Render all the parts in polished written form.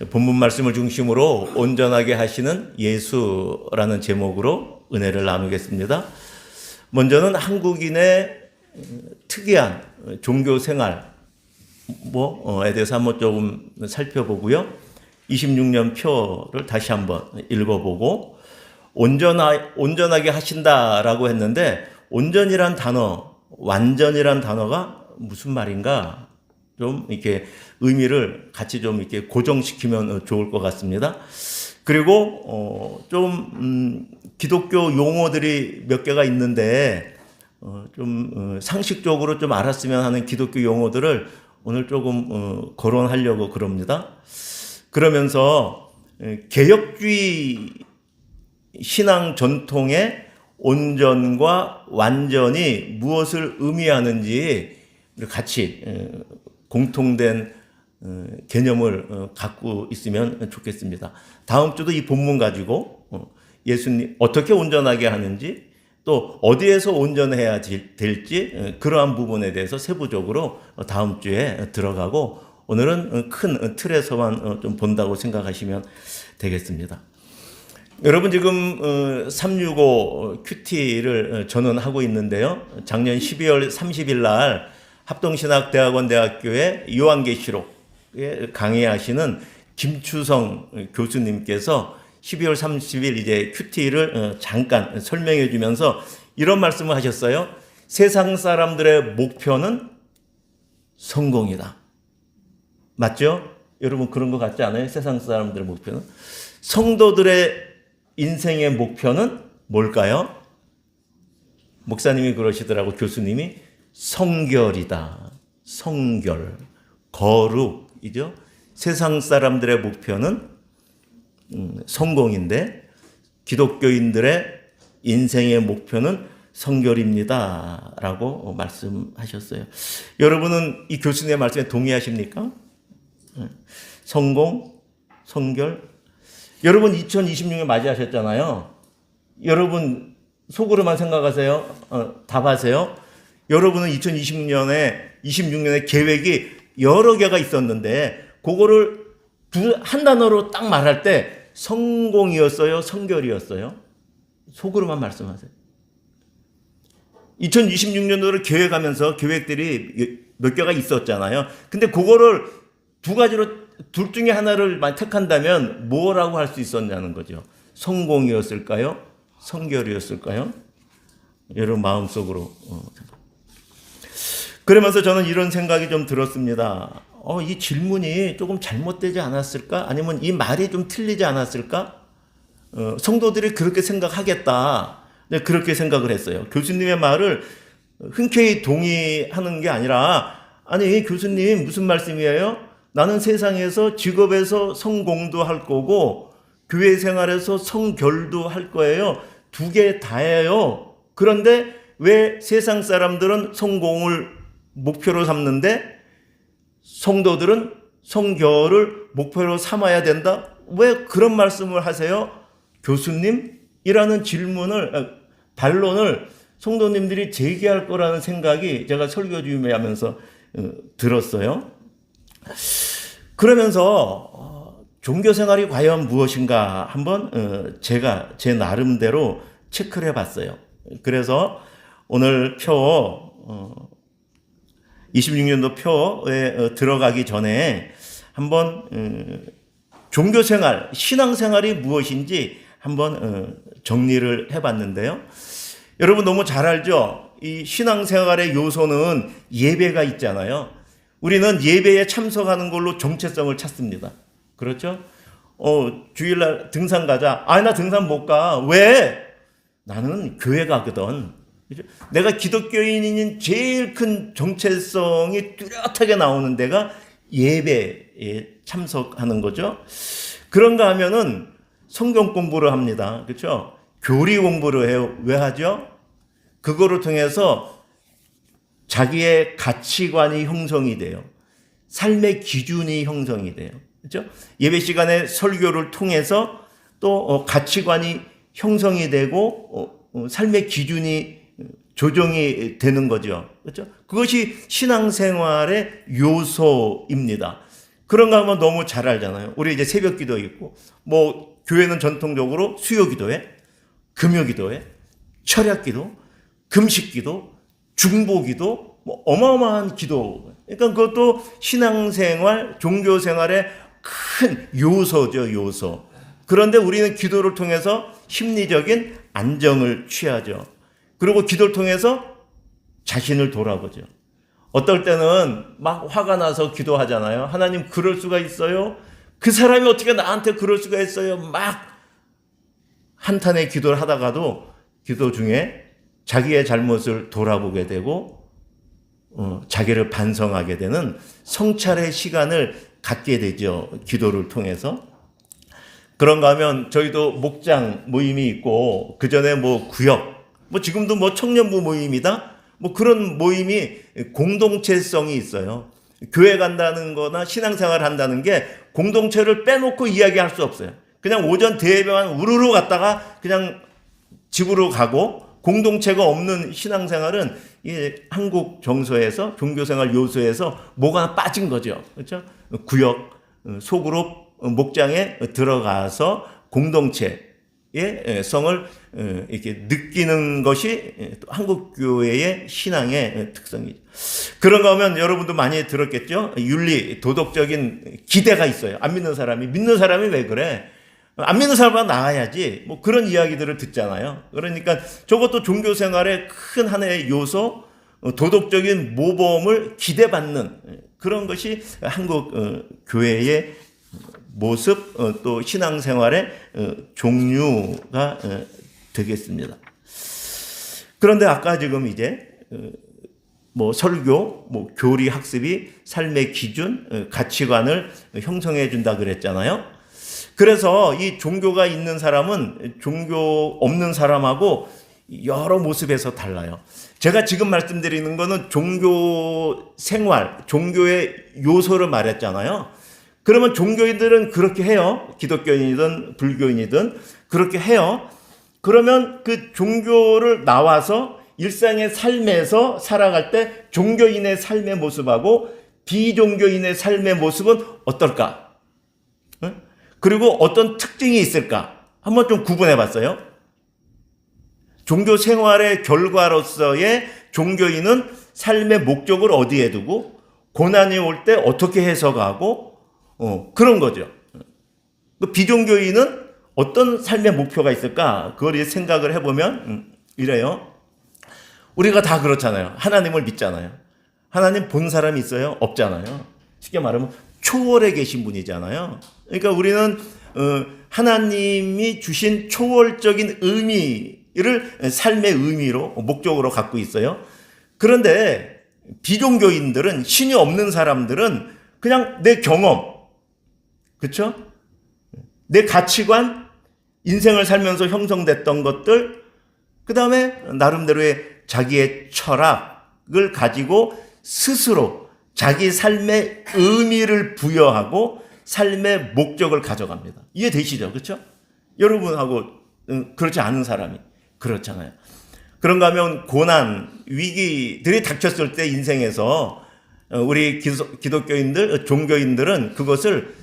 본문 말씀을 중심으로 온전하게 하시는 예수라는 제목으로 은혜를 나누겠습니다. 먼저는 한국인의 특이한 종교 생활에 대해서 한번 조금 살펴보고요. 26년 표를 다시 한번 읽어보고 온전하게 하신다라고 했는데 온전이란 단어, 완전이란 단어가 무슨 말인가 좀 이렇게 의미를 같이 좀 이렇게 고정시키면 좋을 것 같습니다. 그리고 기독교 용어들이 몇 개가 있는데 상식적으로 좀 알았으면 하는 기독교 용어들을 오늘 조금 거론하려고 그럽니다. 그러면서 개혁주의 신앙 전통의 온전과 완전이 무엇을 의미하는지 같이 공통된 개념을 갖고 있으면 좋겠습니다. 다음 주도 이 본문 가지고 예수님 어떻게 온전하게 하는지 또 어디에서 온전해야 될지 그러한 부분에 대해서 세부적으로 다음 주에 들어가고 오늘은 큰 틀에서만 좀 본다고 생각하시면 되겠습니다. 여러분 지금 365 큐티를 저는 하고 있는데요. 작년 12월 30일 날 합동신학대학원 대학교의 요한계시록에 강의하시는 김추성 교수님께서 12월 30일 이제 큐티를 잠깐 설명해 주면서 이런 말씀을 하셨어요. 세상 사람들의 목표는 성공이다. 맞죠? 여러분 그런 것 같지 않아요? 세상 사람들의 목표는? 성도들의 인생의 목표는 뭘까요? 목사님이 그러시더라고, 교수님이. 성결이다. 성결. 거룩이죠. 세상 사람들의 목표는 성공인데 기독교인들의 인생의 목표는 성결입니다. 라고 말씀하셨어요. 여러분은 이 교수님의 말씀에 동의하십니까? 성공, 성결. 여러분 2026년 맞이하셨잖아요. 여러분 속으로만 생각하세요? 답하세요. 여러분은 26년에 계획이 여러 개가 있었는데 그거를 한 단어로 딱 말할 때 성공이었어요? 성결이었어요? 속으로만 말씀하세요. 2026년도를 계획하면서 계획들이 몇 개가 있었잖아요. 근데 그거를 두 가지로 둘 중에 하나를 택한다면 뭐라고 할 수 있었냐는 거죠. 성공이었을까요? 성결이었을까요? 여러분 마음속으로 그러면서 저는 이런 생각이 좀 들었습니다. 이 질문이 조금 잘못되지 않았을까? 아니면 이 말이 좀 틀리지 않았을까? 성도들이 그렇게 생각하겠다. 네, 그렇게 생각을 했어요. 교수님의 말을 흔쾌히 동의하는 게 아니라 아니 교수님 무슨 말씀이에요? 나는 세상에서 직업에서 성공도 할 거고 교회 생활에서 성결도 할 거예요. 두 개 다예요. 그런데 왜 세상 사람들은 성공을 목표로 삼는데 성도들은 성결을 목표로 삼아야 된다? 왜 그런 말씀을 하세요? 교수님이라는 반론을 성도님들이 제기할 거라는 생각이 제가 설교 준비하면서 들었어요. 그러면서 종교 생활이 과연 무엇인가 한번 제가 제 나름대로 체크를 해봤어요. 그래서 오늘 26년도 표에 들어가기 전에 한번 종교 생활, 신앙 생활이 무엇인지 한번 정리를 해봤는데요. 여러분 너무 잘 알죠? 이 신앙 생활의 요소는 예배가 있잖아요. 우리는 예배에 참석하는 걸로 정체성을 찾습니다. 그렇죠? 주일날 등산 가자. 나 등산 못 가. 왜? 나는 교회 가거든. 내가 기독교인인 제일 큰 정체성이 뚜렷하게 나오는 데가 예배에 참석하는 거죠. 그런가 하면은 성경 공부를 합니다. 그렇죠? 교리 공부를 해요. 왜 하죠? 그거를 통해서 자기의 가치관이 형성이 돼요. 삶의 기준이 형성이 돼요. 그렇죠? 예배 시간에 설교를 통해서 또 가치관이 형성이 되고 삶의 기준이 조정이 되는 거죠. 그렇죠? 그것이 신앙생활의 요소입니다. 그런가 하면 너무 잘 알잖아요. 우리 이제 새벽 기도 있고, 뭐, 교회는 전통적으로 수요 기도회, 금요 기도회, 철야 기도, 금식 기도, 중보 기도, 뭐, 어마어마한 기도. 그러니까 그것도 신앙생활, 종교생활의 큰 요소죠, 요소. 그런데 우리는 기도를 통해서 심리적인 안정을 취하죠. 그리고 기도를 통해서 자신을 돌아보죠. 어떨 때는 막 화가 나서 기도하잖아요. 하나님, 그럴 수가 있어요? 그 사람이 어떻게 나한테 그럴 수가 있어요? 막 한탄의 기도를 하다가도 기도 중에 자기의 잘못을 돌아보게 되고 자기를 반성하게 되는 성찰의 시간을 갖게 되죠. 기도를 통해서. 그런가 하면 저희도 목장 모임이 있고 그전에 뭐 구역, 뭐 지금도 뭐 청년부 모임이다. 뭐 그런 모임이 공동체성이 있어요. 교회 간다는 거나 신앙생활 한다는 게 공동체를 빼놓고 이야기할 수 없어요. 그냥 오전 대회만 우르르 갔다가 그냥 집으로 가고 공동체가 없는 신앙생활은 이 한국 정서에서 종교생활 요소에서 뭐가 빠진 거죠. 그렇죠? 구역, 소그룹, 목장에 들어가서 공동체 의 성을 이렇게 느끼는 것이 한국 교회의 신앙의 특성이죠. 그런가 하면 여러분도 많이 들었겠죠? 윤리, 도덕적인 기대가 있어요. 안 믿는 사람이. 믿는 사람이 왜 그래? 안 믿는 사람은 나아야지. 뭐 그런 이야기들을 듣잖아요. 그러니까 저것도 종교 생활의 큰 하나의 요소, 도덕적인 모범을 기대받는 그런 것이 한국 교회의 모습, 또 신앙생활의 종류가 되겠습니다. 그런데 아까 지금 이제 뭐 설교, 뭐 교리 학습이 삶의 기준, 가치관을 형성해 준다 그랬잖아요. 그래서 이 종교가 있는 사람은 종교 없는 사람하고 여러 모습에서 달라요. 제가 지금 말씀드리는 거는 종교 생활, 종교의 요소를 말했잖아요. 그러면 종교인들은 그렇게 해요. 기독교인이든 불교인이든 그렇게 해요. 그러면 그 종교를 나와서 일상의 삶에서 살아갈 때 종교인의 삶의 모습하고 비종교인의 삶의 모습은 어떨까? 그리고 어떤 특징이 있을까? 한번 좀 구분해 봤어요. 종교 생활의 결과로서의 종교인은 삶의 목적을 어디에 두고 고난이 올 때 어떻게 해석하고 그런 거죠. 비종교인은 어떤 삶의 목표가 있을까? 그걸 생각을 해보면 이래요. 우리가 다 그렇잖아요. 하나님을 믿잖아요. 하나님 본 사람이 있어요? 없잖아요. 쉽게 말하면 초월에 계신 분이잖아요. 그러니까 우리는 하나님이 주신 초월적인 의미를 삶의 의미로 목적으로 갖고 있어요. 그런데 비종교인들은, 신이 없는 사람들은 그냥 내 경험, 그렇죠? 내 가치관, 인생을 살면서 형성됐던 것들, 그 다음에 나름대로의 자기의 철학을 가지고 스스로 자기 삶의 의미를 부여하고 삶의 목적을 가져갑니다. 이해되시죠? 그렇죠? 여러분하고 그렇지 않은 사람이 그렇잖아요. 그런가 하면 고난, 위기들이 닥쳤을 때 인생에서 우리 기독교인들, 종교인들은 그것을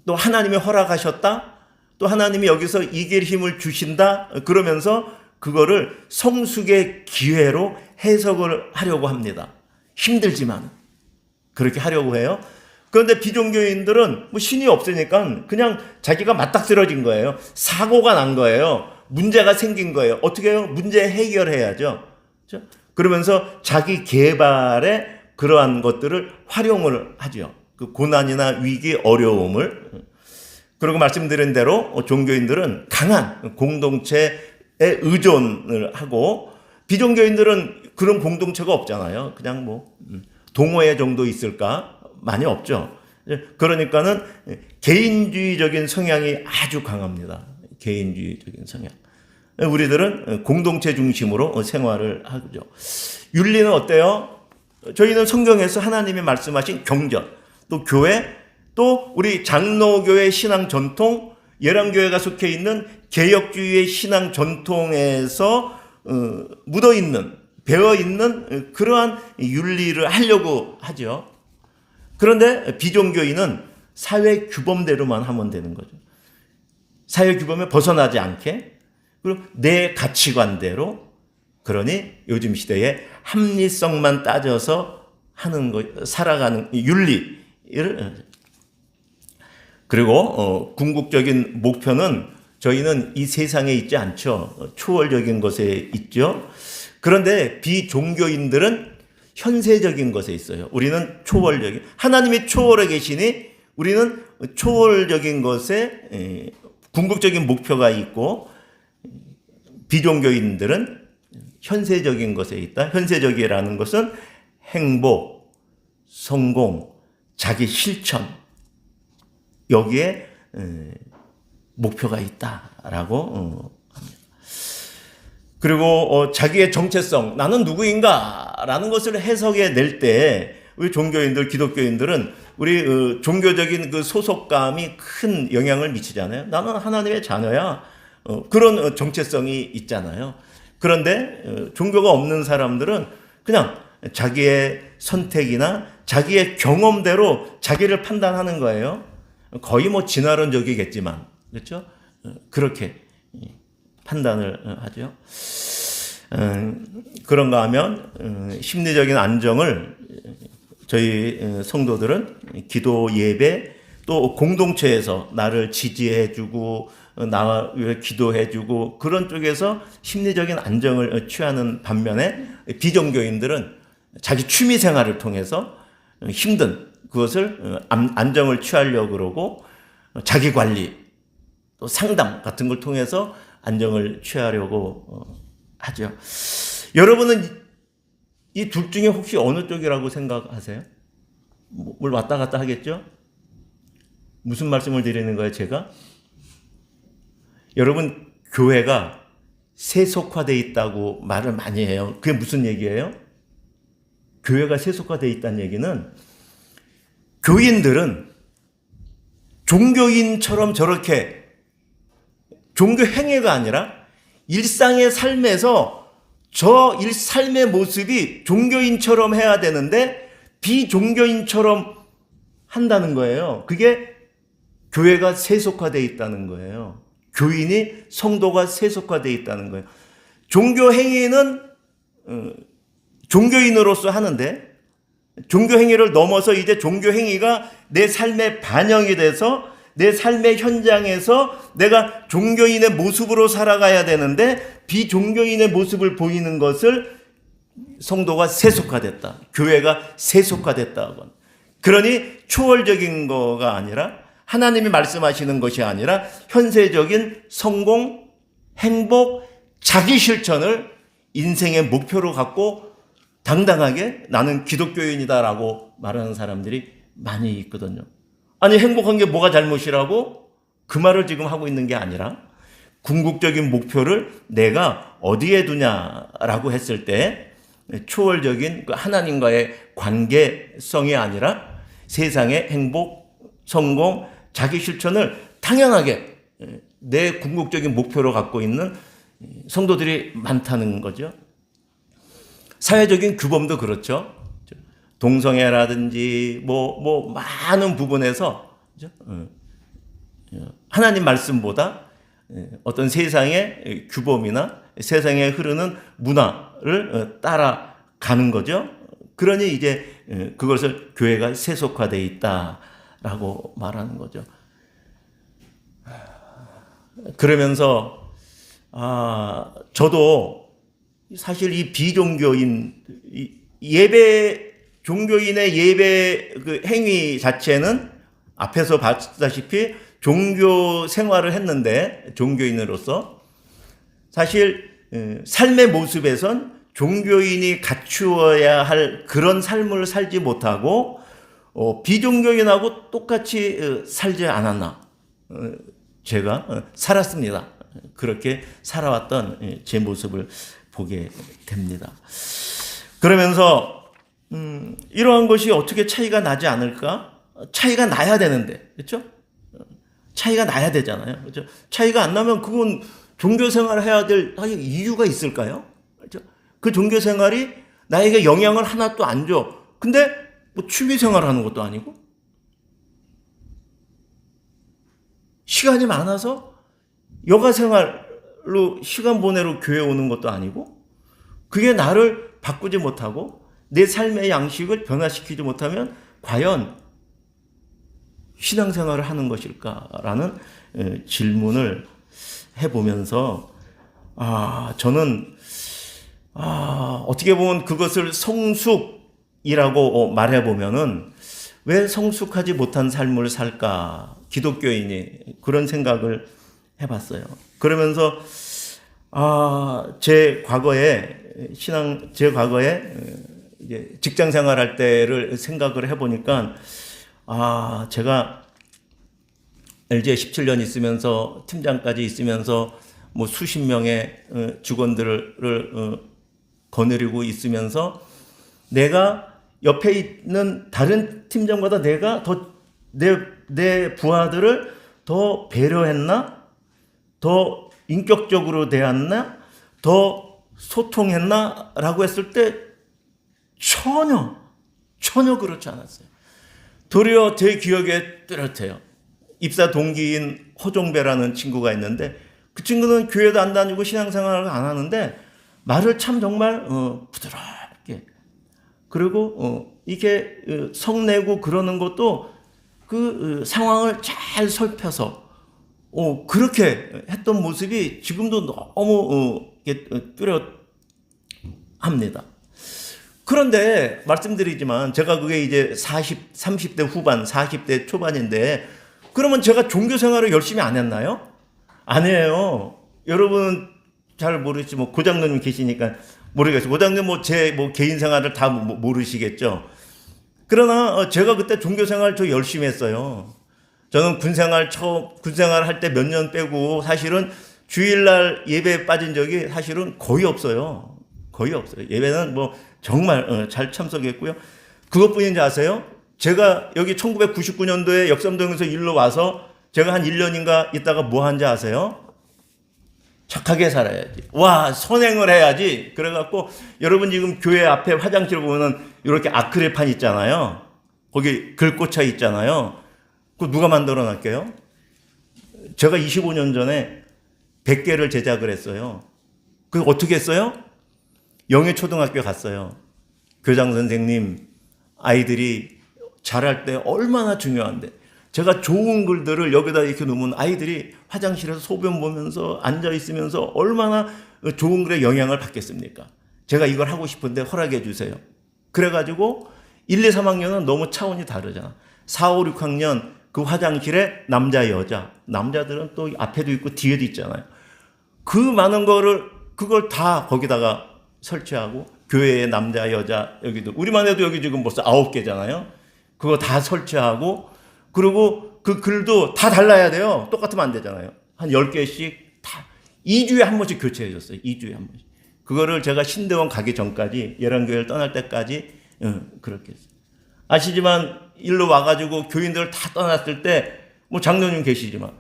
또 하나님이 허락하셨다, 또 하나님이 여기서 이길 힘을 주신다, 그러면서 그거를 성숙의 기회로 해석을 하려고 합니다. 힘들지만 그렇게 하려고 해요. 그런데 비종교인들은 뭐 신이 없으니까 그냥 자기가 맞닥뜨려진 거예요. 사고가 난 거예요. 문제가 생긴 거예요. 어떻게 해요? 문제 해결해야죠. 그렇죠? 그러면서 자기 개발에 그러한 것들을 활용을 하죠. 그 고난이나 위기, 어려움을. 그리고 말씀드린 대로 종교인들은 강한 공동체에 의존을 하고, 비종교인들은 그런 공동체가 없잖아요. 그냥 뭐 동호회 정도 있을까? 많이 없죠. 그러니까는 개인주의적인 성향이 아주 강합니다. 개인주의적인 성향. 우리들은 공동체 중심으로 생활을 하죠. 윤리는 어때요? 저희는 성경에서 하나님이 말씀하신 경전, 또 교회, 또 우리 장로교회 신앙 전통, 예랑교회가 속해 있는 개혁주의의 신앙 전통에서 묻어있는, 배어있는 그러한 윤리를 하려고 하죠. 그런데 비종교인은 사회 규범대로만 하면 되는 거죠. 사회 규범에 벗어나지 않게, 그리고 내 가치관대로, 그러니 요즘 시대에 합리성만 따져서 하는 거, 살아가는 윤리를. 그리고 궁극적인 목표는 저희는 이 세상에 있지 않죠. 초월적인 것에 있죠. 그런데 비종교인들은 현세적인 것에 있어요. 우리는 초월적인, 하나님이 초월해 계시니 우리는 초월적인 것에 궁극적인 목표가 있고, 비종교인들은 현세적인 것에 있다. 현세적이라는 것은 행복, 성공, 자기 실천, 여기에 목표가 있다라고 합니다. 그리고 자기의 정체성, 나는 누구인가라는 것을 해석해 낼 때 우리 종교인들, 기독교인들은 우리 종교적인 그 소속감이 큰 영향을 미치잖아요. 나는 하나님의 자녀야. 그런 정체성이 있잖아요. 그런데 종교가 없는 사람들은 그냥 자기의 선택이나 자기의 경험대로 자기를 판단하는 거예요. 거의 뭐 진화론적이겠지만, 그렇죠? 그렇게 판단을 하죠. 그런가 하면 심리적인 안정을 저희 성도들은 기도, 예배, 또 공동체에서 나를 지지해주고 나와 위해 기도해주고 그런 쪽에서 심리적인 안정을 취하는 반면에, 비종교인들은 자기 취미 생활을 통해서 힘든 그것을 안정을 취하려고 그러고, 자기 관리, 또 상담 같은 걸 통해서 안정을 취하려고 하죠. 여러분은 이 둘 중에 혹시 어느 쪽이라고 생각하세요? 뭘 왔다 갔다 하겠죠? 무슨 말씀을 드리는 거예요, 제가? 여러분, 교회가 세속화되어 있다고 말을 많이 해요. 그게 무슨 얘기예요? 교회가 세속화되어 있다는 얘기는 교인들은 종교인처럼 저렇게 종교 행위가 아니라 일상의 삶에서 저 삶의 모습이 종교인처럼 해야 되는데 비종교인처럼 한다는 거예요. 그게 교회가 세속화되어 있다는 거예요. 교인이, 성도가 세속화되어 있다는 거예요. 종교 행위는 종교인으로서 하는데, 종교 행위를 넘어서 이제 종교 행위가 내 삶의 반영이 돼서 내 삶의 현장에서 내가 종교인의 모습으로 살아가야 되는데 비종교인의 모습을 보이는 것을 성도가 세속화됐다, 교회가 세속화됐다. 그러니 초월적인 거가 아니라, 하나님이 말씀하시는 것이 아니라 현세적인 성공, 행복, 자기 실천을 인생의 목표로 갖고 당당하게 나는 기독교인이다라고 말하는 사람들이 많이 있거든요. 아니, 행복한 게 뭐가 잘못이라고? 그 말을 지금 하고 있는 게 아니라 궁극적인 목표를 내가 어디에 두냐라고 했을 때 초월적인 그 하나님과의 관계성이 아니라 세상의 행복, 성공, 자기 실천을 당연하게 내 궁극적인 목표로 갖고 있는 성도들이 많다는 거죠. 사회적인 규범도 그렇죠. 동성애라든지 많은 부분에서 하나님 말씀보다 어떤 세상의 규범이나 세상에 흐르는 문화를 따라가는 거죠. 그러니 이제 그것을 교회가 세속화되어 있다라고 말하는 거죠. 그러면서 저도 사실 이 비종교인 종교인의 예배 그 행위 자체는 앞에서 봤다시피 종교 생활을 했는데, 종교인으로서 사실 삶의 모습에선 종교인이 갖추어야 할 그런 삶을 살지 못하고 비종교인하고 똑같이 살지 않았나. 제가 살았습니다. 그렇게 살아왔던 제 모습을 보게 됩니다. 그러면서 이러한 것이 어떻게 차이가 나지 않을까? 차이가 나야 되는데, 그렇죠? 차이가 나야 되잖아요. 그렇죠? 차이가 안 나면 그건 종교 생활을 해야 될 이유가 있을까요? 그렇죠? 그 종교 생활이 나에게 영향을 하나도 안 줘. 근데 뭐 취미 생활하는 것도 아니고 시간이 많아서 여가 생활로 시간 보내러 교회 오는 것도 아니고 그게 나를 바꾸지 못하고 내 삶의 양식을 변화시키지 못하면 과연 신앙생활을 하는 것일까라는 질문을 해보면서 저는 어떻게 보면 그것을 성숙이라고 말해보면은 왜 성숙하지 못한 삶을 살까? 기독교인이 그런 생각을 해봤어요. 그러면서 제 과거에 이제 직장 생활할 때를 생각을 해보니까 제가 LG에 17년 있으면서 팀장까지 있으면서 뭐 수십 명의 직원들을 거느리고 있으면서 내가 옆에 있는 다른 팀장보다 내가 더 내 부하들을 더 배려했나? 더 인격적으로 대했나? 더 소통했나? 라고 했을 때 전혀 그렇지 않았어요. 도리어 제 기억에 뚜렷해요. 입사 동기인 허종배라는 친구가 있는데 그 친구는 교회도 안 다니고 신앙생활을 안 하는데 말을 참 정말 부드럽게 그리고 이게 성내고 그러는 것도 그 상황을 잘 살펴서 그렇게 했던 모습이 지금도 너무 뚜렷합니다. 그런데 말씀드리지만 제가 그게 이제 30대 후반, 40대 초반인데 그러면 제가 종교 생활을 열심히 안 했나요? 아니에요. 여러분 잘 모르지 뭐 고장로님 계시니까 모르겠어요. 고장님 제 개인 생활을 다 모르시겠죠. 그러나 제가 그때 종교 생활 저 열심히 했어요. 저는 군 생활 할 때 몇 년 빼고 사실은 주일날 예배에 빠진 적이 사실은 거의 없어요. 거의 없어요. 예배는 정말 잘 참석했고요. 그것뿐인지 아세요? 제가 여기 1999년도에 역삼동에서 일로 와서 제가 한 1년인가 있다가 뭐 한지 아세요? 착하게 살아야지. 선행을 해야지. 그래갖고 여러분 지금 교회 앞에 화장실 보면은 이렇게 아크릴판 있잖아요. 거기 글 꽂혀 있잖아요. 그거 누가 만들어 놨게요? 제가 25년 전에 100개를 제작을 했어요. 그거 어떻게 했어요? 영예초등학교 갔어요. 교장 선생님, 아이들이 잘할 때 얼마나 중요한데 제가 좋은 글들을 여기다 이렇게 놓으면 아이들이 화장실에서 소변 보면서 앉아 있으면서 얼마나 좋은 글에 영향을 받겠습니까? 제가 이걸 하고 싶은데 허락해 주세요. 그래가지고 1, 2, 3학년은 너무 차원이 다르잖아. 4, 5, 6학년 그 화장실에 남자, 여자. 남자들은 또 앞에도 있고 뒤에도 있잖아요. 그 많은 그걸 다 거기다가 설치하고 교회에 남자, 여자 여기도 우리만 해도 여기 지금 벌써 9개잖아요. 그거 다 설치하고 그리고 그 글도 다 달라야 돼요. 똑같으면 안 되잖아요. 한 10개씩 다 2주에 한 번씩 교체해 줬어요. 2주에 한 번씩. 그거를 제가 신대원 가기 전까지 예랑교회를 떠날 때까지 그렇게 했어요. 아시지만 일로 와가지고 교인들 다 떠났을 때 장로님 계시지만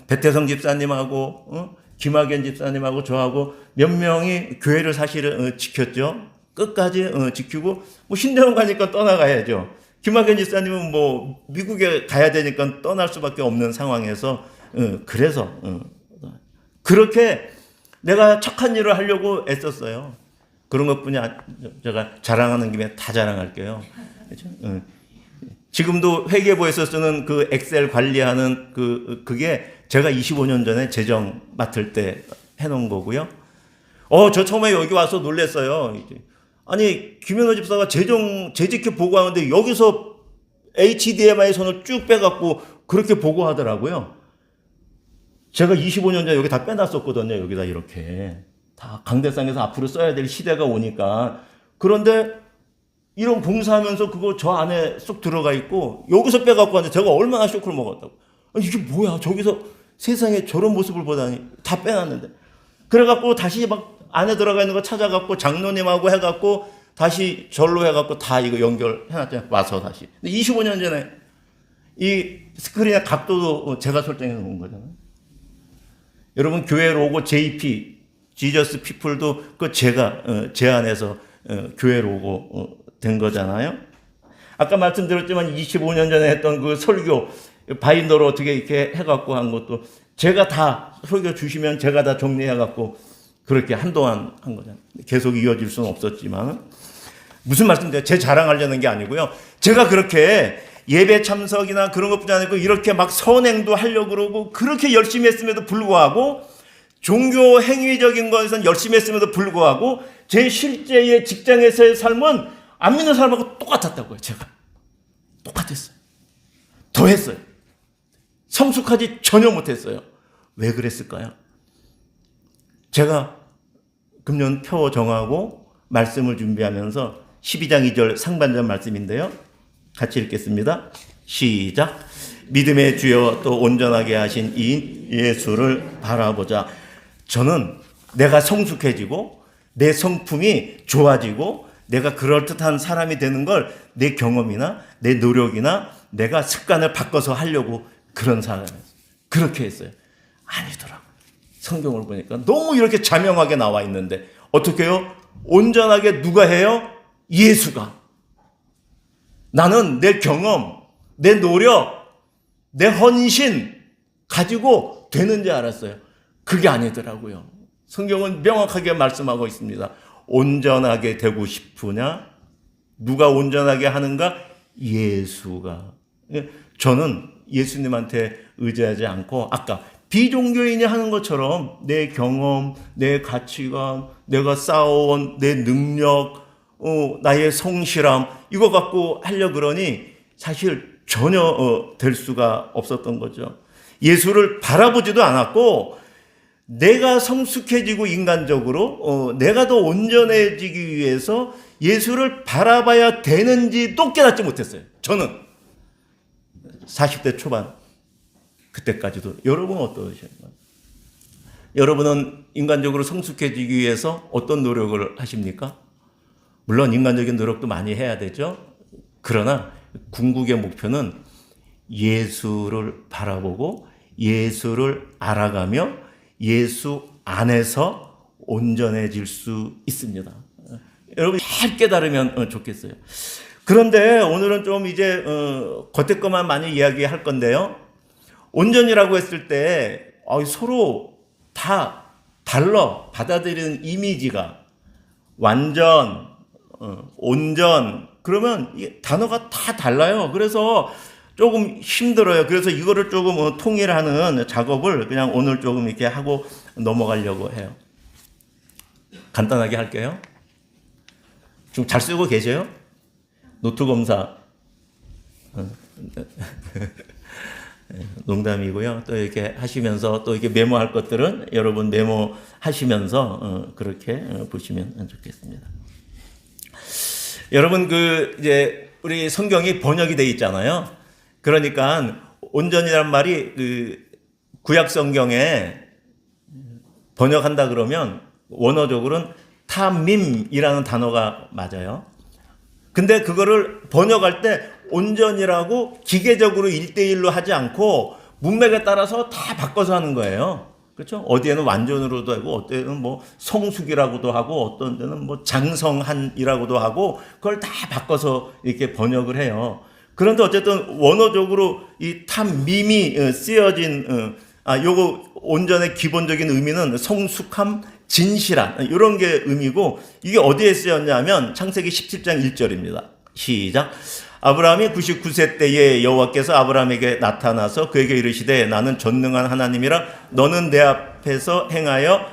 배태성 집사님하고 김학연 집사님하고 저하고 몇 명이 교회를 사실은 지켰죠. 끝까지 지키고 신대원 가니까 떠나가야죠. 김학연 집사님은 미국에 가야 되니까 떠날 수밖에 없는 상황에서 그래서 그렇게 내가 착한 일을 하려고 애썼어요. 그런 것뿐이 제가 자랑하는 김에 다 자랑할게요. 그렇죠? 지금도 회계부에서 쓰는 그 엑셀 관리하는 그게 제가 25년 전에 재정 맡을 때 해놓은 거고요. 저 처음에 여기 와서 놀랐어요. 아니 김현호 집사가 재직회 보고하는데 여기서 HDMI 선을 쭉 빼갖고 그렇게 보고하더라고요. 제가 25년 전에 여기 다 빼놨었거든요. 여기다 이렇게 다 강대상에서 앞으로 써야 될 시대가 오니까. 그런데 이런 봉사하면서 그거 저 안에 쏙 들어가 있고 여기서 빼갖고 하는데 제가 얼마나 쇼크를 먹었다고. 이게 뭐야? 저기서 세상에 저런 모습을 보다니 다 빼놨는데. 그래갖고 다시 안에 들어가 있는 거 찾아갖고 장로님하고 해갖고 다시 절로 해갖고 다 이거 연결해놨잖아요. 와서 다시. 근데 25년 전에 이 스크린의 각도도 제가 설정해 놓은 거잖아요. 여러분 교회 로고 JP, 지저스 피플도 제가 제안해서 교회 로고 된 거잖아요. 아까 말씀드렸지만 25년 전에 했던 그 설교 바인더로 어떻게 이렇게 해갖고 한 것도 제가 다 설교 주시면 제가 다 정리해갖고 그렇게 한동안 한 거잖아요. 계속 이어질 수는 없었지만 무슨 말씀인데요? 제 자랑하려는 게 아니고요. 제가 그렇게 예배 참석이나 그런 것뿐이 아니고 이렇게 막 선행도 하려고 그러고 그렇게 열심히 했음에도 불구하고 종교 행위적인 것에선 열심히 했음에도 불구하고 제 실제의 직장에서의 삶은 안 믿는 사람하고 똑같았다고요. 제가 똑같았어요. 더 했어요. 성숙하지 전혀 못했어요. 왜 그랬을까요? 제가 금년 표 정하고 말씀을 준비하면서 12장 2절 상반절 말씀인데요. 같이 읽겠습니다. 시작. 믿음의 주여 또 온전하게 하신 이 예수를 바라보자. 저는 내가 성숙해지고 내 성품이 좋아지고 내가 그럴듯한 사람이 되는 걸 내 경험이나 내 노력이나 내가 습관을 바꿔서 하려고 그런 사람이었어요. 그렇게 했어요. 아니더라고요. 성경을 보니까 너무 이렇게 자명하게 나와 있는데 어떻게 해요? 온전하게 누가 해요? 예수가. 나는 내 경험, 내 노력, 내 헌신 가지고 되는지 알았어요. 그게 아니더라고요. 성경은 명확하게 말씀하고 있습니다. 온전하게 되고 싶으냐? 누가 온전하게 하는가? 예수가. 저는 예수님한테 의지하지 않고 아까 비종교인이 하는 것처럼 내 경험, 내 가치관, 내가 쌓아온 내 능력, 나의 성실함 이거 갖고 하려 그러니 사실 전혀 될 수가 없었던 거죠. 예수를 바라보지도 않았고 내가 성숙해지고 인간적으로 내가 더 온전해지기 위해서 예수를 바라봐야 되는지도 깨닫지 못했어요. 저는 40대 초반 그때까지도. 여러분은 어떠신가요? 여러분은 인간적으로 성숙해지기 위해서 어떤 노력을 하십니까? 물론 인간적인 노력도 많이 해야 되죠. 그러나 궁극의 목표는 예수를 바라보고 예수를 알아가며 예수 안에서 온전해질 수 있습니다. 여러분 잘 깨달으면 좋겠어요. 그런데 오늘은 좀 이제 겉에 것만 많이 이야기할 건데요. 온전이라고 했을 때 서로 다 달라 받아들이는 이미지가 완전, 온전 그러면 이 단어가 다 달라요. 그래서 조금 힘들어요. 그래서 이거를 조금 통일하는 작업을 그냥 오늘 조금 이렇게 하고 넘어가려고 해요. 간단하게 할게요. 지금 잘 쓰고 계세요? 노트 검사. 농담이고요. 또 이렇게 하시면서 또 이렇게 메모할 것들은 여러분 메모하시면서 그렇게 보시면 좋겠습니다. 여러분 이제 우리 성경이 번역이 돼 있잖아요. 그러니까 온전이란 말이 구약 성경에 번역한다 그러면 원어적으로는 타밈이라는 단어가 맞아요. 근데 그거를 번역할 때 온전이라고 기계적으로 1대1로 하지 않고 문맥에 따라서 다 바꿔서 하는 거예요. 그렇죠? 어디에는 완전으로도 하고 어디에는 뭐 성숙이라고도 하고 어떤 데는 뭐 장성한이라고도 하고 그걸 다 바꿔서 이렇게 번역을 해요. 그런데 어쨌든 원어적으로 이 탐밈이 쓰여진 요거 온전의 기본적인 의미는 성숙함, 진실한 이런 게 의미고 이게 어디에 쓰였냐면 창세기 17장 1절입니다. 시작. 아브라함이 99세 때에 여호와께서 아브라함에게 나타나서 그에게 이르시되 나는 전능한 하나님이라 너는 내 앞에서 행하여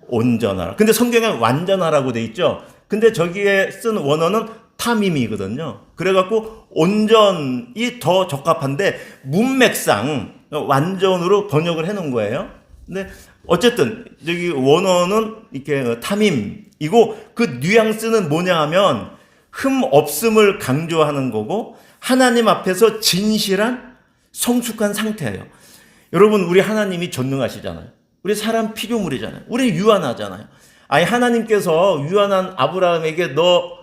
온전하라. 근데 성경에 완전하라고 돼 있죠. 근데 저기에 쓴 원어는 탐임이거든요. 그래갖고 온전이 더 적합한데 문맥상 완전으로 번역을 해놓은 거예요. 근데 어쨌든 저기 원어는 이렇게 탐임이고 그 뉘앙스는 뭐냐 하면 흠 없음을 강조하는 거고 하나님 앞에서 진실한 성숙한 상태예요. 여러분 우리 하나님이 전능하시잖아요. 우리 사람 피조물이잖아요. 우리 유한하잖아요. 아니 하나님께서 유한한 아브라함에게 너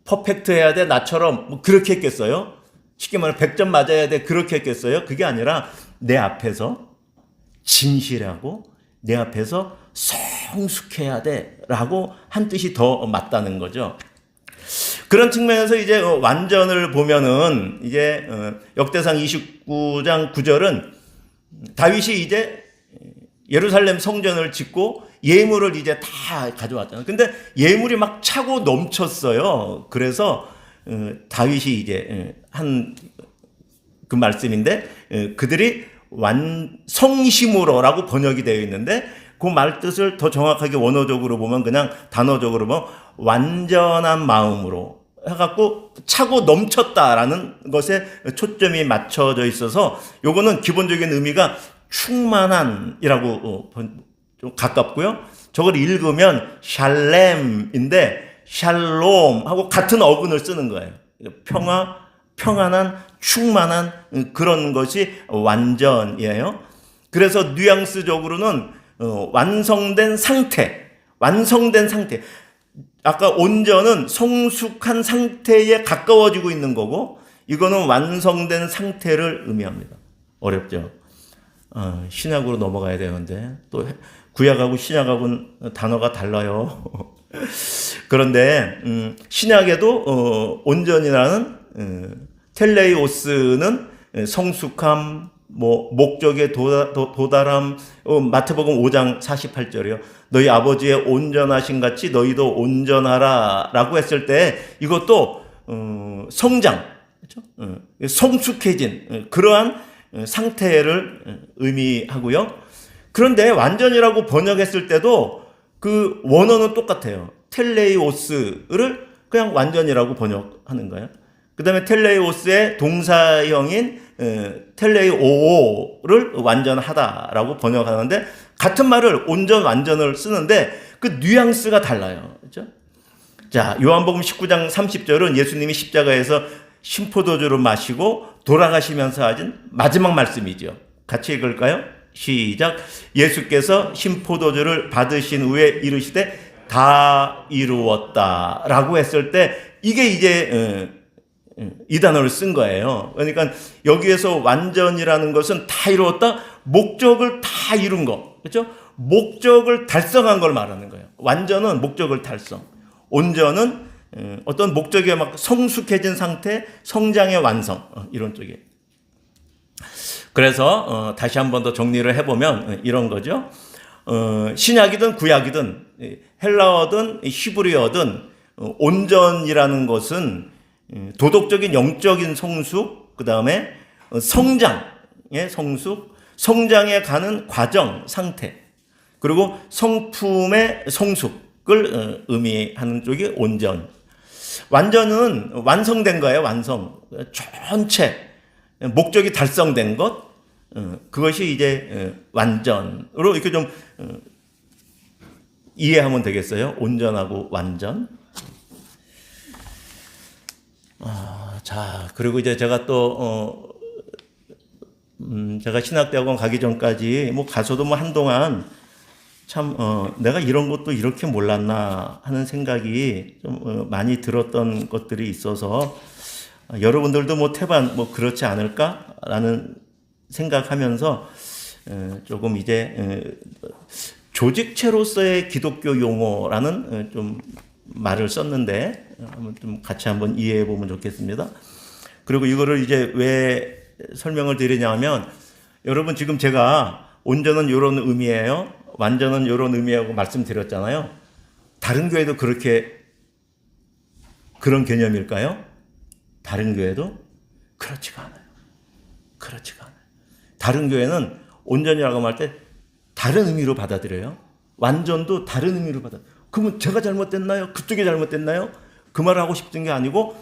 퍼펙트 해야 돼 나처럼 뭐 그렇게 했겠어요? 쉽게 말해 100점 맞아야 돼 그렇게 했겠어요? 그게 아니라 내 앞에서 진실하고 내 앞에서 성숙해야 돼 라고 한 뜻이 더 맞다는 거죠. 그런 측면에서 이제 완전을 보면은 이제 역대상 29장 9절은 다윗이 이제 예루살렘 성전을 짓고 예물을 이제 다 가져왔잖아요. 근데 예물이 막 차고 넘쳤어요. 그래서 다윗이 이제 한 그 말씀인데 그들이 성심으로라고 번역이 되어 있는데 그 말 뜻을 더 정확하게 원어적으로 보면 그냥 단어적으로 보면 완전한 마음으로 해갖고 차고 넘쳤다라는 것에 초점이 맞춰져 있어서 요거는 기본적인 의미가 충만한이라고 좀 가깝고요. 저걸 읽으면 샬렘인데 샬롬하고 같은 어근을 쓰는 거예요. 평안한, 충만한 그런 것이 완전이에요. 그래서 뉘앙스적으로는 완성된 상태. 아까 온전은 성숙한 상태에 가까워지고 있는 거고, 이거는 완성된 상태를 의미합니다. 어렵죠? 신약으로 넘어가야 되는데, 또 구약하고 신약하고는 단어가 달라요. 그런데, 신약에도, 온전이라는, 텔레이오스는 성숙함, 목적에 도달함, 마태복음 5장 48절이요. 너희 아버지의 온전하신 같이 너희도 온전하라 라고 했을 때 이것도, 성장, 그렇죠? 성숙해진 그러한 상태를 의미하고요. 그런데 완전이라고 번역했을 때도 그 원어는 똑같아요. 텔레이오스를 그냥 완전이라고 번역하는 거예요. 그 다음에 텔레이오스의 동사형인 텔레이오를 완전하다라고 번역하는데 같은 말을 온전 완전을 쓰는데 그 뉘앙스가 달라요. 그렇죠? 자, 요한복음 19장 30절은 예수님이 십자가에서 신포도주를 마시고 돌아가시면서 하신 마지막 말씀이죠. 같이 읽을까요? 시작. 예수께서 신포도주를 받으신 후에 이르시되 다 이루었다라고 했을 때 이게 이제 이 단어를 쓴 거예요. 그러니까 여기에서 완전이라는 것은 다 이루었다, 목적을 다 이룬 거, 그렇죠? 목적을 달성한 걸 말하는 거예요. 완전은 목적을 달성, 온전은 어떤 목적에 막 성숙해진 상태, 성장의 완성, 이런 쪽에. 그래서 다시 한 번 더 정리를 해보면 이런 거죠. 신약이든 구약이든 헬라어든 히브리어든 온전이라는 것은 도덕적인 영적인 성숙, 그 다음에 성장의 성숙, 성장에 가는 과정, 상태, 그리고 성품의 성숙을 의미하는 쪽이 온전. 완전은 완성된 거예요, 완성. 전체, 목적이 달성된 것, 그것이 이제 완전으로 이렇게 좀 이해하면 되겠어요. 온전하고 완전. 자, 그리고 이제 제가 또, 제가 신학대학원 가기 전까지 가서도 한동안 참, 내가 이런 것도 이렇게 몰랐나 하는 생각이 좀 많이 들었던 것들이 있어서 여러분들도 태반 그렇지 않을까라는 생각하면서 조금 이제 조직체로서의 기독교 용어라는 좀 말을 썼는데 좀 같이 한번 이해해 보면 좋겠습니다. 그리고 이거를 이제 왜 설명을 드리냐면 여러분 지금 제가 온전은 이런 의미예요. 완전은 이런 의미라고 말씀드렸잖아요. 다른 교회도 그렇게 그런 개념일까요? 다른 교회도 그렇지가 않아요. 다른 교회는 온전이라고 할 때 다른 의미로 받아들여요. 완전도 다른 의미로 받아들여요. 그러면 제가 잘못됐나요? 그쪽이 잘못됐나요? 그 말을 하고 싶은 게 아니고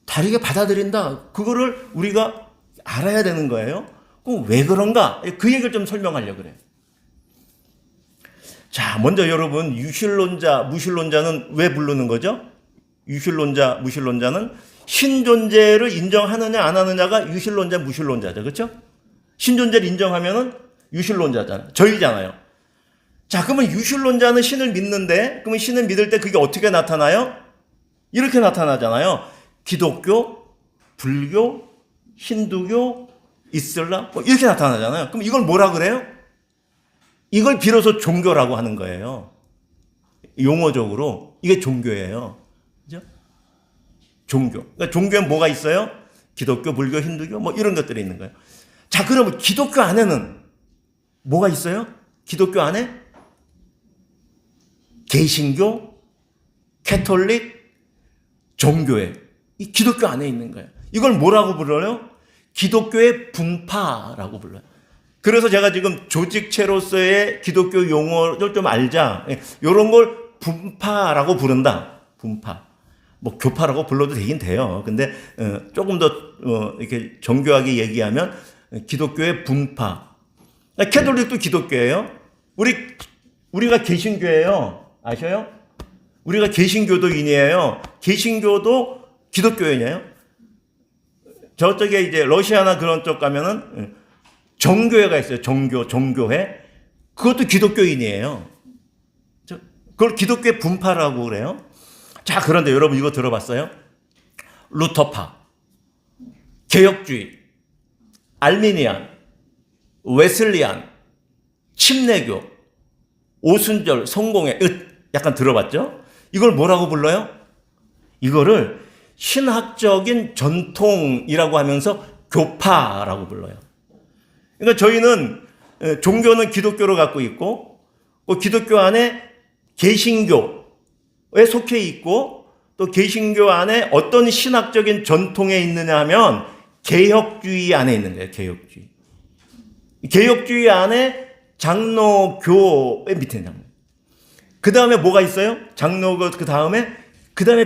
다르게 받아들인다. 그거를 우리가 알아야 되는 거예요. 그럼 왜 그런가? 그 얘기를 좀 설명하려고 그래요. 자, 먼저 여러분 유실론자, 무실론자는 왜 부르는 거죠? 유실론자, 무실론자는 신존재를 인정하느냐 안 하느냐가 유실론자, 무실론자죠. 그렇죠? 신존재를 인정하면은 유실론자잖아요. 저희잖아요. 자, 그러면 유실론자는 신을 믿는데 그러면 신을 믿을 때 그게 어떻게 나타나요? 이렇게 나타나잖아요. 기독교, 불교, 힌두교, 이슬람 이렇게 나타나잖아요. 그럼 이걸 뭐라 그래요? 이걸 비로소 종교라고 하는 거예요. 용어적으로 이게 종교예요. 그죠? 종교. 그러니까 종교에 뭐가 있어요? 기독교, 불교, 힌두교 뭐 이런 것들이 있는 거예요. 자, 그러면 기독교 안에는 뭐가 있어요? 기독교 안에 개신교, 캐톨릭, 종교회. 이 기독교 안에 있는 거예요. 이걸 뭐라고 불러요? 기독교의 분파라고 불러요. 그래서 제가 지금 조직체로서의 기독교 용어를 좀 알자. 이런 걸 분파라고 부른다. 분파. 뭐 교파라고 불러도 되긴 돼요. 근데 조금 더 이렇게 정교하게 얘기하면 기독교의 분파. 캐톨릭도 기독교예요. 우리가 개신교예요. 아셔요? 우리가 개신교도인이에요. 개신교도 기독교인이에요. 저쪽에 이제 러시아나 그런 쪽 가면은 정교회가 있어요. 정교회. 그것도 기독교인이에요. 그걸 기독교의 분파라고 그래요. 자, 그런데 여러분 이거 들어봤어요? 루터파, 개혁주의, 알미니안, 웨슬리안, 침례교, 오순절, 성공회, 약간 들어봤죠? 이걸 뭐라고 불러요? 이거를 신학적인 전통이라고 하면서 교파라고 불러요. 그러니까 저희는 종교는 기독교로 갖고 있고, 기독교 안에 개신교에 속해 있고, 또 개신교 안에 어떤 신학적인 전통에 있느냐 하면 개혁주의 안에 있는 거예요. 개혁주의. 개혁주의 안에 장로교의 밑에 있는 거예요. 그 다음에 뭐가 있어요? 장로교 그 다음에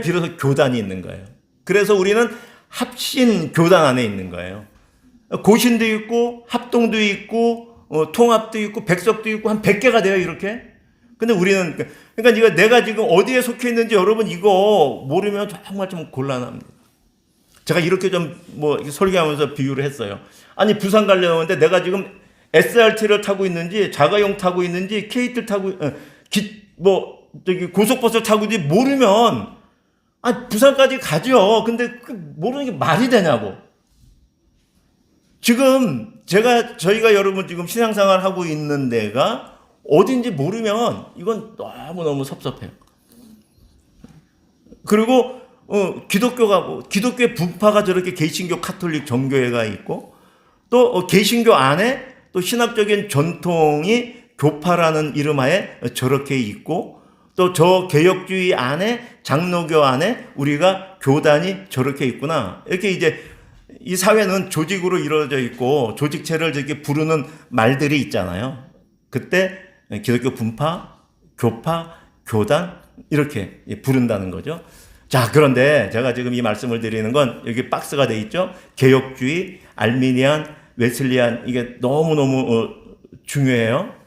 비로소 교단이 있는 거예요. 그래서 우리는 합신교단 안에 있는 거예요. 고신도 있고 합동도 있고 통합도 있고 백석도 있고 한 100개가 돼요. 이렇게. 근데 우리는 그러니까 이거 내가 지금 어디에 속해 있는지 여러분 이거 모르면 정말 좀 곤란합니다. 제가 이렇게 좀 설계하면서 비유를 했어요. 아니 부산 가려는데 내가 지금 SRT를 타고 있는지 자가용 타고 있는지 KT를 타고 고속버스를 타고 있는지 모르면 부산까지 가죠. 근데 모르는 게 말이 되냐고. 지금 저희가 여러분 지금 신앙생활 하고 있는 데가 어딘지 모르면 이건 너무너무 섭섭해요. 그리고 기독교의 분파가 저렇게 개신교, 카톨릭, 정교회가 있고 또 개신교 안에 또 신학적인 전통이 교파라는 이름하에 저렇게 있고 또 저 개혁주의 안에 장로교 안에 우리가 교단이 저렇게 있구나. 이렇게 이제 이 사회는 조직으로 이루어져 있고 조직체를 이렇게 부르는 말들이 있잖아요. 그때 기독교 분파, 교파, 교단 이렇게 부른다는 거죠. 자, 그런데 제가 지금 이 말씀을 드리는 건 여기 박스가 돼 있죠. 개혁주의, 알미니안, 웨슬리안 이게 너무너무 중요해요.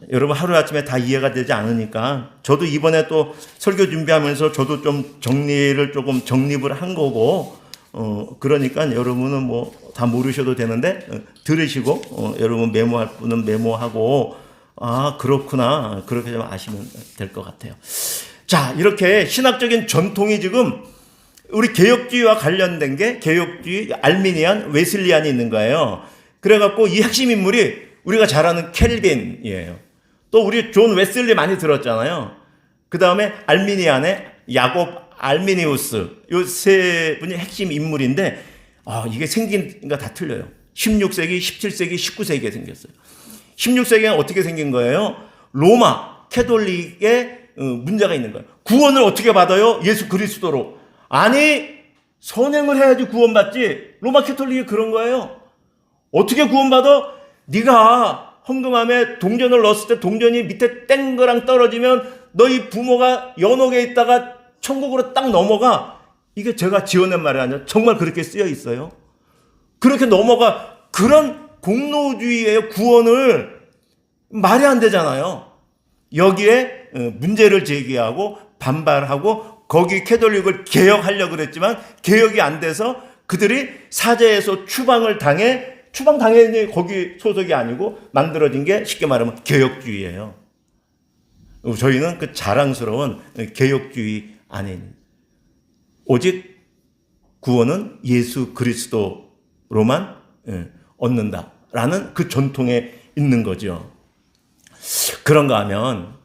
여러분 하루아침에 다 이해가 되지 않으니까 저도 이번에 또 설교 준비하면서 저도 좀 정립을 한 거고 그러니까 여러분은 다 모르셔도 되는데 들으시고 여러분 메모할 분은 메모하고 그렇구나 그렇게 좀 아시면 될 것 같아요. 자, 이렇게 신학적인 전통이 지금 우리 개혁주의와 관련된 게 개혁주의, 알미니안, 웨슬리안이 있는 거예요. 그래갖고 이 핵심 인물이 우리가 잘 아는 켈빈이에요. 또 우리 존 웨슬리 많이 들었잖아요. 그 다음에 알미니안의 야곱 알미니우스 이 세 분이 핵심 인물인데 이게 생긴 거 다 틀려요. 16세기, 17세기, 19세기에 생겼어요. 16세기는 어떻게 생긴 거예요? 로마 캐톨릭에 문제가 있는 거예요. 구원을 어떻게 받아요? 예수 그리스도로. 아니 선행을 해야지 구원받지. 로마 캐톨릭이 그런 거예요. 어떻게 구원받아? 네가 헌금함에 동전을 넣었을 때 동전이 밑에 땡그랑 떨어지면 너희 부모가 연옥에 있다가 천국으로 딱 넘어가. 이게 제가 지어낸 말이 아니라 정말 그렇게 쓰여 있어요. 그렇게 넘어가. 그런 공로주의의 구원을 말이 안 되잖아요. 여기에 문제를 제기하고 반발하고 거기 캐톨릭을 개혁하려고 그랬지만 개혁이 안 돼서 그들이 사제에서 추방당했니 거기 소속이 아니고 만들어진 게 쉽게 말하면 개혁주의예요. 저희는 그 자랑스러운 개혁주의 안에 있는 오직 구원은 예수 그리스도로만 얻는다라는 그 전통에 있는 거죠. 그런가 하면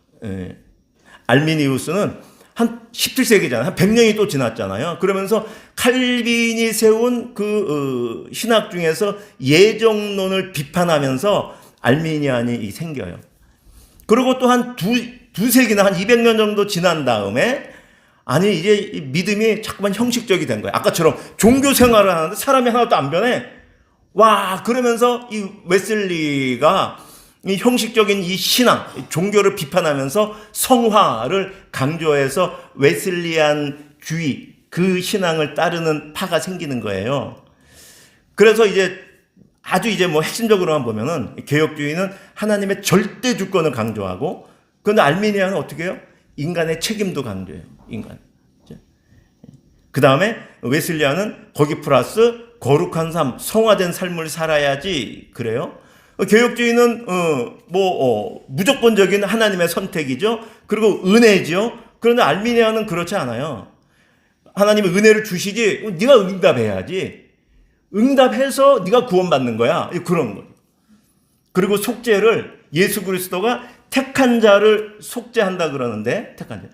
알미니우스는 한 17세기잖아요. 한 100년이 또 지났잖아요. 그러면서 칼빈이 세운 그 신학 중에서 예정론을 비판하면서 알미니안이 생겨요. 그리고 또 한 두세 기나 한 200년 정도 지난 다음에 아니 이제 믿음이 자꾸만 형식적이 된 거예요. 아까처럼 종교 생활을 하는데 사람이 하나도 안 변해. 와, 그러면서 이 웨슬리가 이 형식적인 이 신앙, 종교를 비판하면서 성화를 강조해서 웨슬리안주의, 그 신앙을 따르는 파가 생기는 거예요. 그래서 이제 아주 이제 뭐 핵심적으로만 보면은 개혁주의는 하나님의 절대 주권을 강조하고, 그런데 알미니아는 어떻게 해요? 인간의 책임도 강조해요. 인간. 그 다음에 웨슬리안은 거기 플러스 거룩한 삶, 성화된 삶을 살아야지 그래요. 개혁주의는 무조건적인 하나님의 선택이죠. 그리고 은혜죠. 그런데 알미니아는 그렇지 않아요. 하나님의 은혜를 주시지 네가 응답해야지. 응답해서 네가 구원받는 거야. 그런 거죠. 그리고 속죄를 예수 그리스도가 택한 자를 속죄한다 그러는데, 택한 자.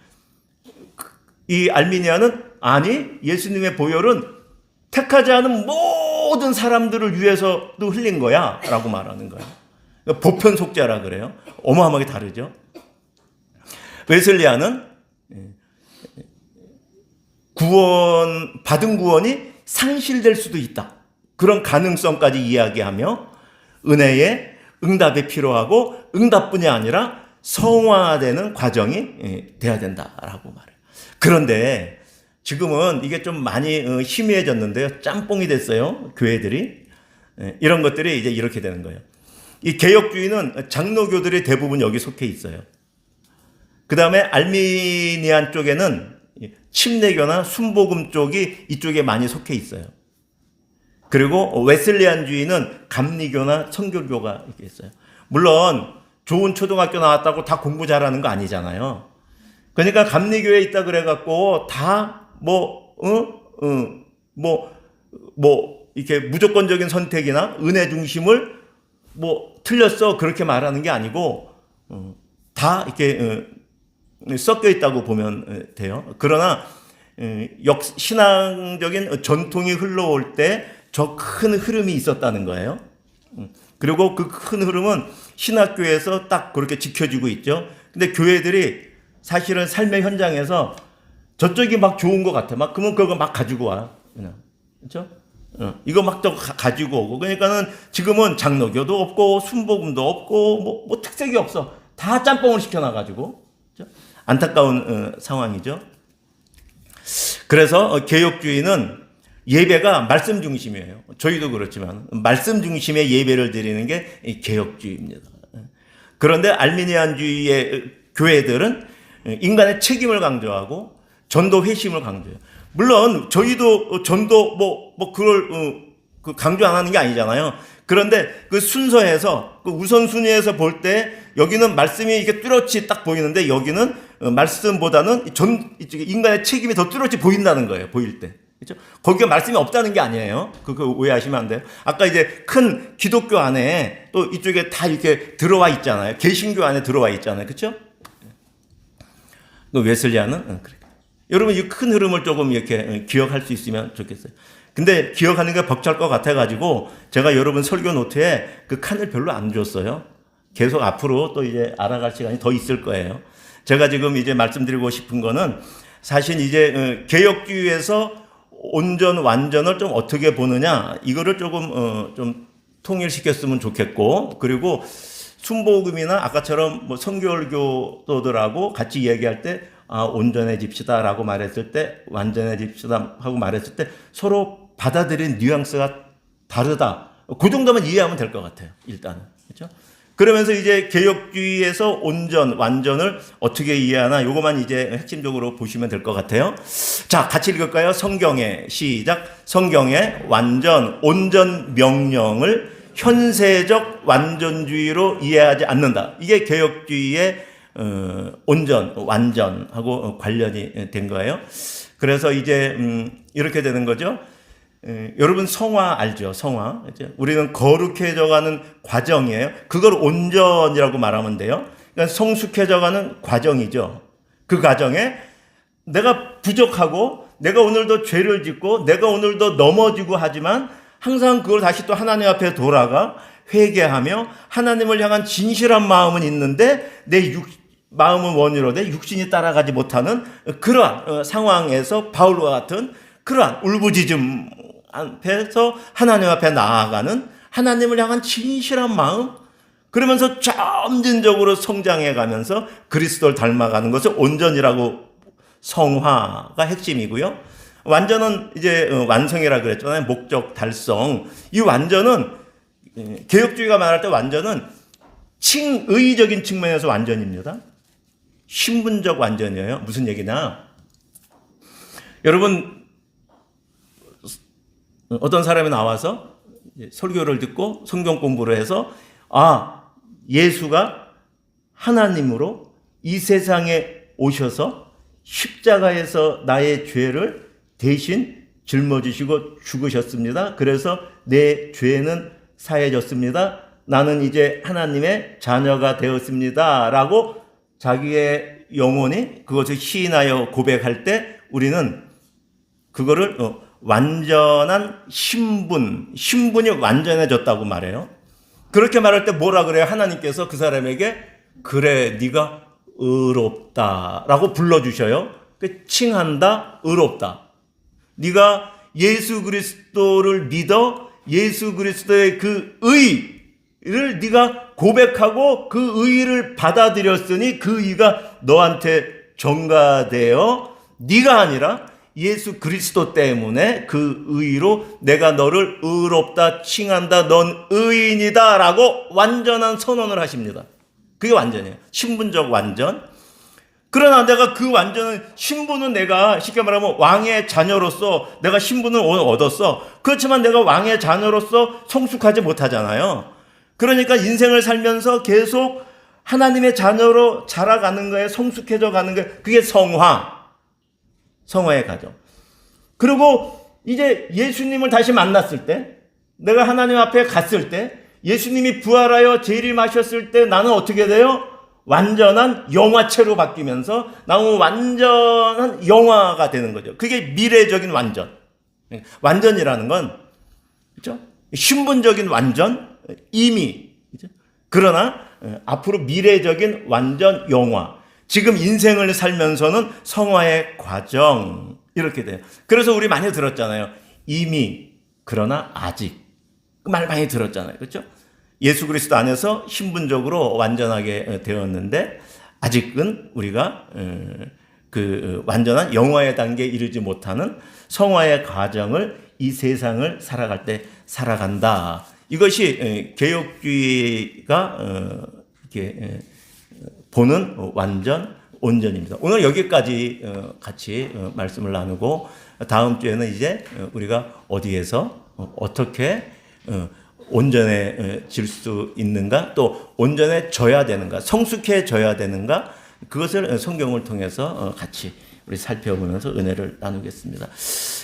이 알미니아는 아니, 예수님의 보혈은 택하지 않은 모든 사람들을 위해서도 흘린 거야 라고 말하는 거예요. 보편 속죄라 그래요. 어마어마하게 다르죠. 웨슬리안은 받은 구원이 상실될 수도 있다, 그런 가능성까지 이야기하며 은혜에 응답이 필요하고 응답뿐이 아니라 성화되는 과정이 돼야 된다라고 말해요. 그런데 지금은 이게 좀 많이 희미해졌는데요. 짬뽕이 됐어요. 교회들이. 이런 것들이 이제 이렇게 되는 거예요. 이 개혁주의는 장로교들이 대부분 여기 속해 있어요. 그 다음에 알미니안 쪽에는 침례교나 순복음 쪽이 이쪽에 많이 속해 있어요. 그리고 웨슬리안주의는 감리교나 선교교가 이렇게 있어요. 물론 좋은 초등학교 나왔다고 다 공부 잘하는 거 아니잖아요. 그러니까 감리교에 있다 그래갖고 다 이렇게 무조건적인 선택이나 은혜 중심을 틀렸어 그렇게 말하는 게 아니고 다 이렇게 섞여 있다고 보면 돼요. 그러나 신앙적인 전통이 흘러올 때 저 큰 흐름이 있었다는 거예요. 그리고 그 큰 흐름은 신학교에서 딱 그렇게 지켜지고 있죠. 근데 교회들이 사실은 삶의 현장에서 저쪽이 막 좋은 것 같아. 그러면 그거 막 가지고 와. 그냥. 그렇죠? 이거 막 또 가지고 오고. 그러니까는 지금은 장로교도 없고, 순복음도 없고, 특색이 없어. 다 짬뽕을 시켜놔가지고. 그렇죠? 안타까운 상황이죠. 그래서 개혁주의는 예배가 말씀 중심이에요. 저희도 그렇지만 말씀 중심의 예배를 드리는 게 개혁주의입니다. 그런데 알미니안주의의 교회들은 인간의 책임을 강조하고 전도 회심을 강조해요. 물론 저희도 전도 그걸 강조 안 하는 게 아니잖아요. 그런데 그 순서에서 그 우선순위에서 볼 때 여기는 말씀이 이렇게 뚜렷이 딱 보이는데 여기는 말씀보다는 인간의 책임이 더 뚜렷이 보인다는 거예요. 보일 때. 그렇죠? 거기가 말씀이 없다는 게 아니에요. 그거 오해하시면 안 돼요. 아까 이제 큰 기독교 안에 또 이쪽에 다 이렇게 들어와 있잖아요. 개신교 안에 들어와 있잖아요. 그렇죠? 웨슬리안은 그래. 여러분 이 큰 흐름을 조금 이렇게 기억할 수 있으면 좋겠어요. 근데 기억하는 게 벅찰 것 같아가지고 제가 여러분 설교 노트에 그 칸을 별로 안 줬어요. 계속 앞으로 또 이제 알아갈 시간이 더 있을 거예요. 제가 지금 이제 말씀드리고 싶은 거는 사실 이제 개혁주의에서 온전 완전을 좀 어떻게 보느냐 이거를 조금 좀 통일시켰으면 좋겠고, 그리고 순복음이나 아까처럼 선교교도들하고 같이 이야기할 때 온전해집시다라고 말했을 때, 완전해집시다 하고 말했을 때 서로 받아들인 뉘앙스가 다르다. 그 정도만 이해하면 될 것 같아요. 일단은. 그렇죠? 그러면서 이제 개혁주의에서 온전, 완전을 어떻게 이해하나 요거만 이제 핵심적으로 보시면 될 것 같아요. 자, 같이 읽을까요? 성경에 시작. 성경의 완전, 온전 명령을 현세적 완전주의로 이해하지 않는다. 이게 개혁주의의 온전, 완전하고 관련이 된 거예요. 그래서 이제 이렇게 되는 거죠. 여러분 성화 알죠? 성화. 우리는 거룩해져가는 과정이에요. 그걸 온전이라고 말하면 돼요. 그러니까 성숙해져가는 과정이죠. 그 과정에 내가 부족하고 내가 오늘도 죄를 짓고 내가 오늘도 넘어지고 하지만 항상 그걸 다시 또 하나님 앞에 돌아가 회개하며 하나님을 향한 진실한 마음은 있는데 내 마음은 원이로되 육신이 따라가지 못하는 그러한 상황에서 바울과 같은 그러한 울부짖음 앞에서 하나님 앞에 나아가는 하나님을 향한 진실한 마음, 그러면서 점진적으로 성장해 가면서 그리스도를 닮아가는 것을 온전이라고, 성화가 핵심이고요. 완전은 이제 완성이라 그랬잖아요. 목적 달성. 이 완전은 개혁주의가 말할 때 완전은 칭의적인 측면에서 완전입니다. 신분적 완전이에요. 무슨 얘기냐? 여러분, 어떤 사람이 나와서 설교를 듣고 성경 공부를 해서 예수가 하나님으로 이 세상에 오셔서 십자가에서 나의 죄를 대신 짊어지시고 죽으셨습니다. 그래서 내 죄는 사해졌습니다. 나는 이제 하나님의 자녀가 되었습니다. 라고 자기의 영혼이 그것을 시인하여 고백할 때 우리는 그거를 완전한 신분이 완전해졌다고 말해요. 그렇게 말할 때 뭐라 그래요? 하나님께서 그 사람에게 그래 네가 의롭다라고 불러주셔요. 칭한다, 의롭다. 네가 예수 그리스도를 믿어 예수 그리스도의 그 의를 네가 고백하고 그 의를 받아들였으니 그 의가 너한테 전가되어 네가 아니라 예수 그리스도 때문에 그 의로 내가 너를 의롭다 칭한다, 넌 의인이다 라고 완전한 선언을 하십니다. 그게 완전이에요. 신분적 완전. 그러나 내가 그 완전한 신분은 내가 쉽게 말하면 왕의 자녀로서 내가 신분을 오늘 얻었어. 그렇지만 내가 왕의 자녀로서 성숙하지 못하잖아요. 그러니까 인생을 살면서 계속 하나님의 자녀로 자라가는 거에 성숙해져 가는 게 그게 성화의 과정. 그리고 이제 예수님을 다시 만났을 때, 내가 하나님 앞에 갔을 때, 예수님이 부활하여 재림하셨을 때 나는 어떻게 돼요? 완전한 영화체로 바뀌면서 나는 완전한 영화가 되는 거죠. 그게 미래적인 완전. 완전이라는 건, 그렇죠? 신분적인 완전, 이미. 그렇죠? 그러나 앞으로 미래적인 완전 영화. 지금 인생을 살면서는 성화의 과정. 이렇게 돼요. 그래서 우리 많이 들었잖아요. 이미, 그러나 아직. 그 말 많이 들었잖아요. 그렇죠? 예수 그리스도 안에서 신분적으로 완전하게 되었는데 아직은 우리가 그 완전한 영화의 단계에 이르지 못하는 성화의 과정을 이 세상을 살아갈 때 살아간다. 이것이 개혁주의가 이렇게 보는 완전 온전입니다. 오늘 여기까지 같이 말씀을 나누고 다음 주에는 이제 우리가 어디에서 어떻게 온전해질 수 있는가, 또 온전해져야 되는가, 성숙해져야 되는가, 그것을 성경을 통해서 같이 우리 살펴보면서 은혜를 나누겠습니다.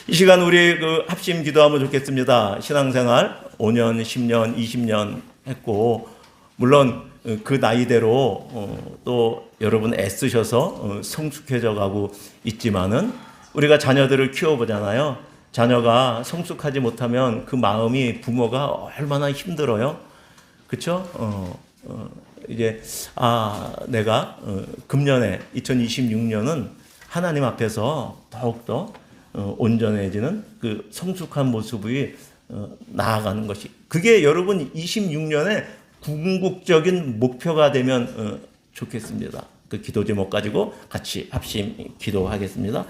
이 시간 우리 그 합심 기도하면 좋겠습니다. 신앙생활 5년, 10년, 20년 했고, 물론 그 나이대로 또 여러분 애쓰셔서 성숙해져 가고 있지만은 우리가 자녀들을 키워보잖아요. 자녀가 성숙하지 못하면 그 마음이 부모가 얼마나 힘들어요. 그렇죠? 이제 내가 금년에 2026년은 하나님 앞에서 더욱더 온전해지는 그 성숙한 모습이 나아가는 것이, 그게 여러분 26년에 궁극적인 목표가 되면 좋겠습니다. 그 기도 제목 가지고 같이 합심 기도하겠습니다.